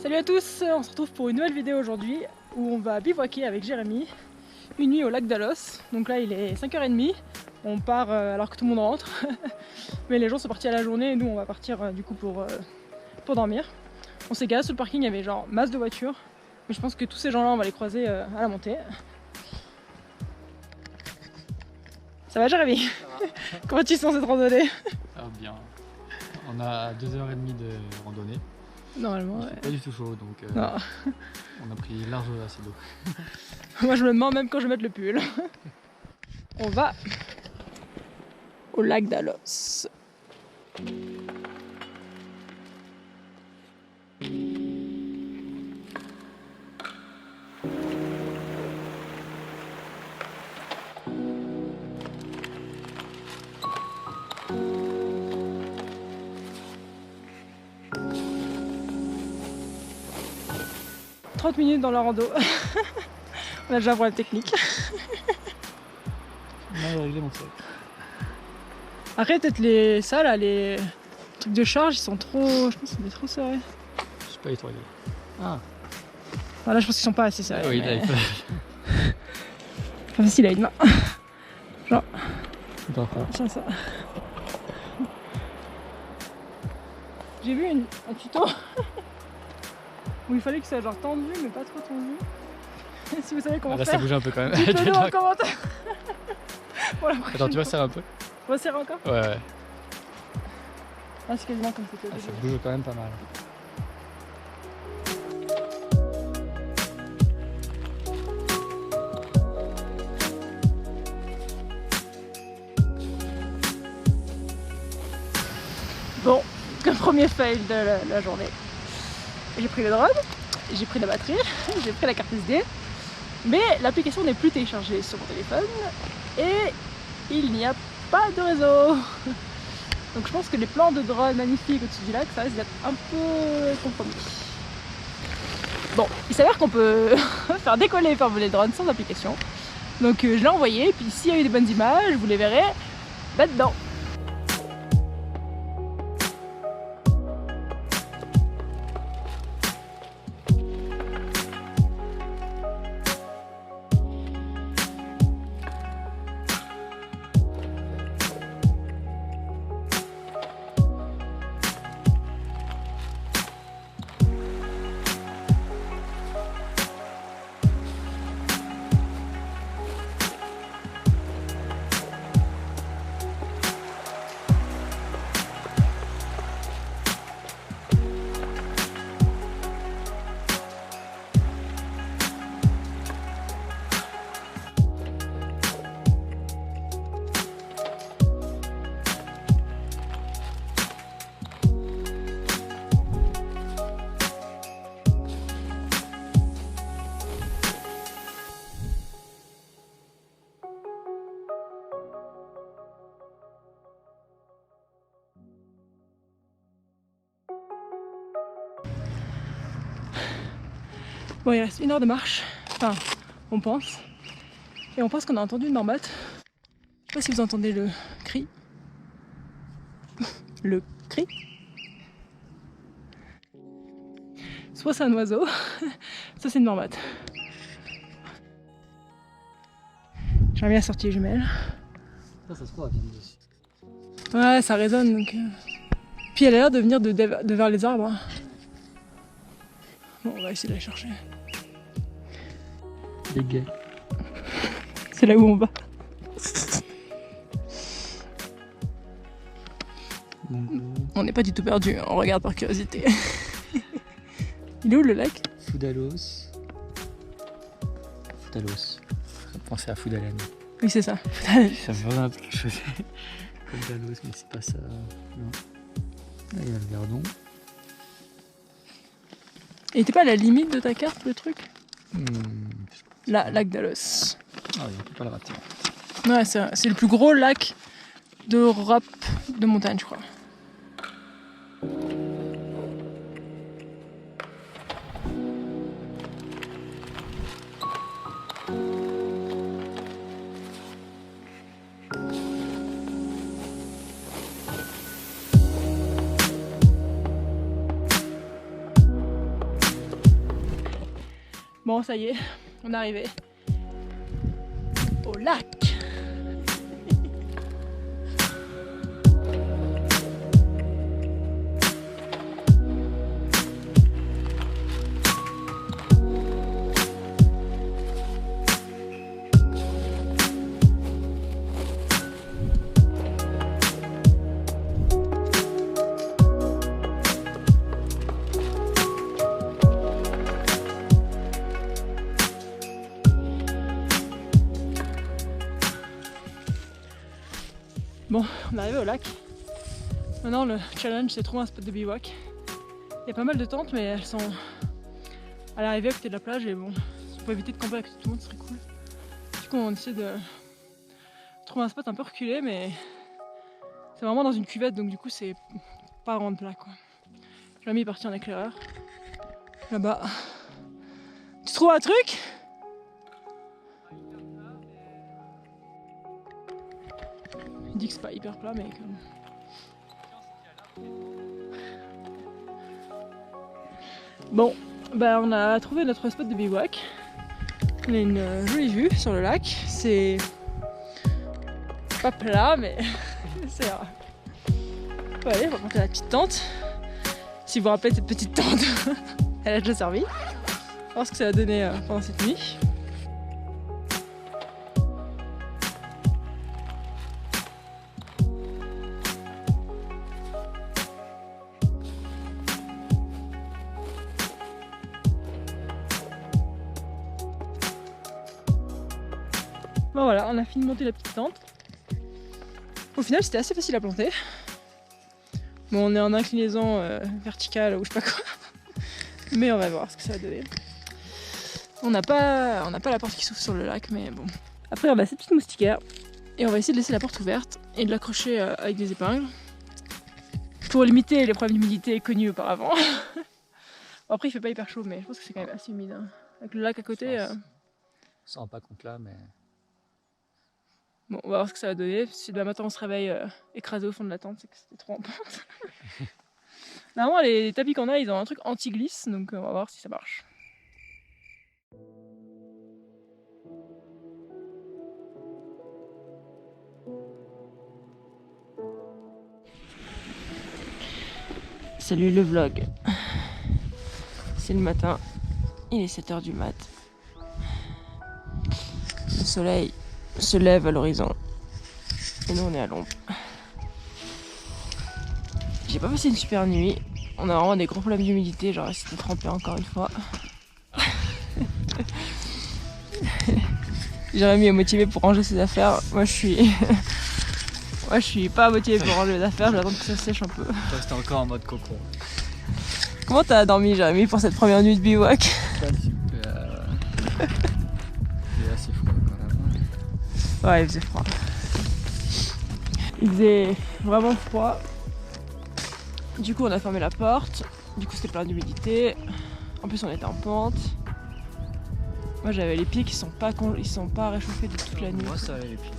Salut à tous, on se retrouve pour une nouvelle vidéo aujourd'hui où on va bivouaquer avec Jérémy une nuit au lac d'Alos. Donc là il est 5h30, on part alors que tout le monde rentre mais les gens sont partis à la journée et nous on va partir du coup pour dormir. On s'est garé sur le parking, il y avait genre masse de voitures mais je pense que tous ces gens là on va les croiser à la montée. Ça va Jérémy? Ça va. Comment tu sens cette randonnée? Ah bien, on a 2h30 de randonnée. Normalement Il fait pas du tout chaud donc non. on a pris large assez d'eau. Moi je me demande même quand je vais mettre le pull. On va au lac d'Alos. « 30 minutes dans la rando. On a déjà un problème technique. On a réglé mon sac. Après peut-être les trucs de charge ils sont trop. Je pense qu'ils sont trop serrés. Je sais pas, il est trop réglé. Ah Voilà, je pense qu'ils sont pas assez serrés. oui, mais... là il faut. Pas facile à une main. Genre. Parfait. Ça. J'ai vu un tuto où il fallait que ça soit genre tendu mais pas trop tendu. Si vous savez comment Là faire, ça bouge un peu quand même. dites-le nous en commentaire. Attends, tu vas serrer un peu? On va serrer encore? Ouais. Ah, c'est quasiment comme c'était. Ça bouge quand même pas mal. Bon, le premier fail de la journée. J'ai pris le drone, j'ai pris la batterie, j'ai pris la carte SD, mais l'application n'est plus téléchargée sur mon téléphone et il n'y a pas de réseau. Donc je pense que les plans de drone magnifiques au-dessus du lac, ça risque d'être un peu compromis. Bon, il s'avère qu'on peut faire décoller et faire voler le drone sans application. Donc je l'ai envoyé, puis s'il y a eu des bonnes images, vous les verrez là-dedans. Bon, il reste 1 heure de marche, enfin, on pense. Et on pense qu'on a entendu une marmotte. Je sais pas si vous entendez le cri. Le cri. Soit c'est un oiseau, soit c'est une marmotte. J'aimerais bien sortir les jumelles. Ça se trouve, elle vient dessus. Ouais, ça résonne donc. Puis elle a l'air de venir de vers les arbres. Bon, on va essayer de la chercher. Les gays. C'est là où on va. On n'est pas du tout perdu, on regarde par curiosité. Il est où le lac? Foudalos. Foudalos. Ça me pensait à Foudalen. Oui, c'est ça. Ça me vraiment quelque chose. Comme Dalos, mais c'est pas ça. Non. Là, il y a le Verdon. Et t'es pas à la limite de ta carte, le truc? Je Là, lac d'Alos. Ah oui, on peut pas le rater. Ouais, c'est le plus gros lac d'Europe de montagne, je crois. Bon, ça y est, on est arrivé au lac. Bon, on est arrivé au lac. Maintenant le challenge c'est de trouver un spot de bivouac. Il y a pas mal de tentes mais elles sont à l'arrivée à côté de la plage et bon, pour éviter de camper avec tout le monde ce serait cool. Du coup on essaie de trouver un spot un peu reculé mais c'est vraiment dans une cuvette donc du coup c'est pas vraiment plat quoi. L'ami est parti en éclaireur. Là-bas. Tu trouves un truc ? Il dit que c'est pas hyper plat mais comme... Bon, bah on a trouvé notre spot de bivouac. On a une jolie vue sur le lac. C'est pas plat mais c'est... On peut aller, on va monter la petite tente. Si vous vous rappelez cette petite tente, elle a déjà servi. On va voir ce que ça va donner pendant cette nuit. Bon voilà, on a fini de monter la petite tente. Au final c'était assez facile à planter. Bon on est en inclinaison verticale ou je sais pas quoi. Mais on va voir ce que ça va donner. On n'a pas la porte qui s'ouvre sur le lac mais bon. Après on a cette petite moustiquaire. Et on va essayer de laisser la porte ouverte et de l'accrocher avec des épingles. Pour limiter les problèmes d'humidité connus auparavant. Bon, après il fait pas hyper chaud mais je pense que c'est quand même assez humide. Hein. Avec le lac à côté. On se rend pas compte là mais... Bon, on va voir ce que ça va donner. Si demain matin on se réveille écrasé au fond de la tente, c'est que c'était trop en pente. Normalement, les tapis qu'on a, ils ont un truc anti-glisse, donc on va voir si ça marche. Salut le vlog. C'est le matin, il est 7 h du mat. Le soleil se lève à l'horizon et nous on est à l'ombre. J'ai pas passé une super nuit, on a vraiment des gros problèmes d'humidité, genre c'était trempé encore une fois. Jérémy est motivé pour ranger ses affaires, moi je suis pas motivé pour ranger les affaires, j'attends que ça sèche un peu. Toi c'était encore en mode cocon. Comment t'as dormi Jérémy pour cette première nuit de bivouac? Pas super. C'est assez froid quand même. Ouais il faisait froid. Il faisait vraiment froid. Du coup on a fermé la porte, du coup c'était plein d'humidité. En plus on était en pente. Moi j'avais les pieds qui sont pas réchauffés de toute la nuit. Moi ça allait les pieds.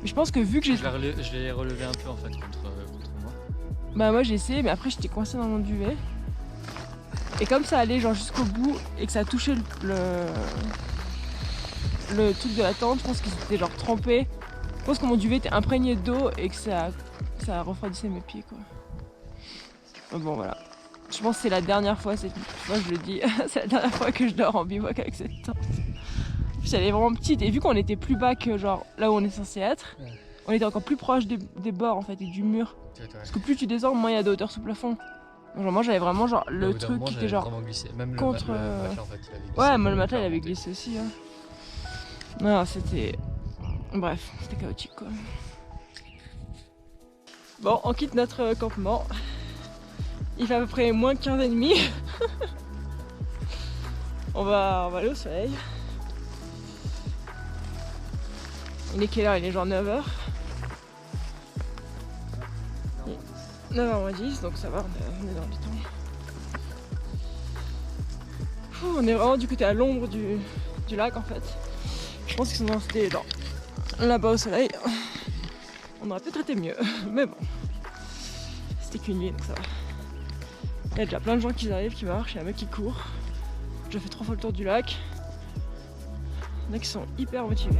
Mais je pense que vu que j'ai... Je l'ai relevé un peu en fait contre moi. Bah moi j'ai essayé mais après j'étais coincée dans mon duvet. Et comme ça allait genre jusqu'au bout et que ça a touché le truc de la tente, je pense qu'ils étaient genre trempés. Je pense que mon duvet était imprégné d'eau et que ça refroidissait mes pieds quoi. Bon voilà. Je pense que c'est la dernière fois cette nuit. Moi je le dis, c'est la dernière fois que je dors en bivouac avec cette tente. En plus elle est vraiment petite et vu qu'on était plus bas que genre là où on est censé être, ouais. On était encore plus proche des bords en fait et du mur. Ouais. Parce que plus tu descends, moins il y a de hauteur sous le plafond. Donc genre, moi j'avais vraiment genre le truc qui était genre même contre... le matelas en fait il avait glissé. Ouais, moi le matelas il avait glissé aussi. Hein. Non c'était... Bref, c'était chaotique quoi. Bon, on quitte notre campement. Il fait à peu près moins 15,5. on va aller au soleil. Il est quelle heure? Il est genre 9 h. 9 h moins 10, donc ça va, on est dans le temps. On est vraiment du côté à l'ombre du lac en fait. Je pense qu'ils sont installés genre là-bas au soleil. On aurait peut-être été mieux, mais bon. C'était qu'une nuit donc ça va. Il y a déjà plein de gens qui arrivent, qui marchent, il y a un mec qui court. J'ai fait 3 fois le tour du lac. Il y en a qui sont hyper motivés.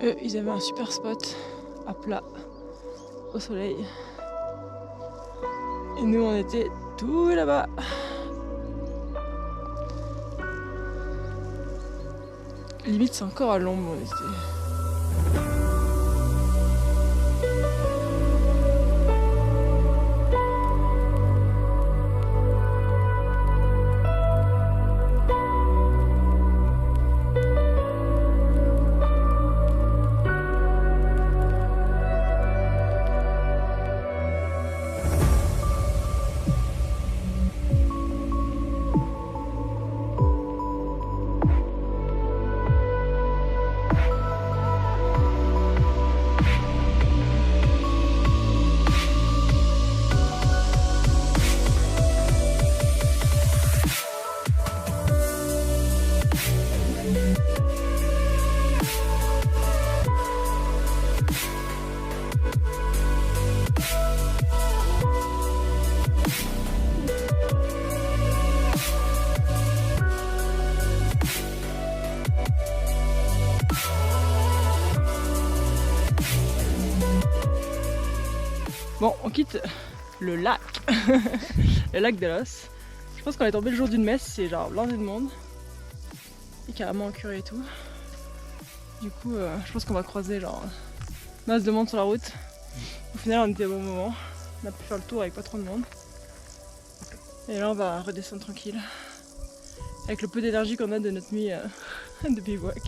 Eux, ils avaient un super spot à plat, au soleil. Et nous, on était tout là-bas. Limite, c'est encore à l'ombre, on était. Bon, on quitte le lac, le lac de l'Os. Je pense qu'on est tombé le jour d'une messe, c'est genre blindé de monde. Et carrément un curé et tout. Du coup, je pense qu'on va croiser genre masse de monde sur la route. Au final, on était au bon moment. On a pu faire le tour avec pas trop de monde. Et là, on va redescendre tranquille. Avec le peu d'énergie qu'on a de notre nuit de bivouac.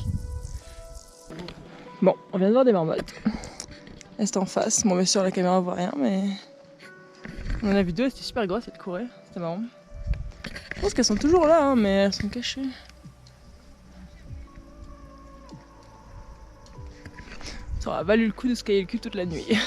Bon, on vient de voir des marmottes. Elles étaient en face. Bon, bien sûr, la caméra voit rien, mais on en a vu deux. Elles étaient super grosses, elles couraient. C'était marrant. Je pense qu'elles sont toujours là, hein, mais elles sont cachées. Ça aura valu le coup de se cailler le cul toute la nuit.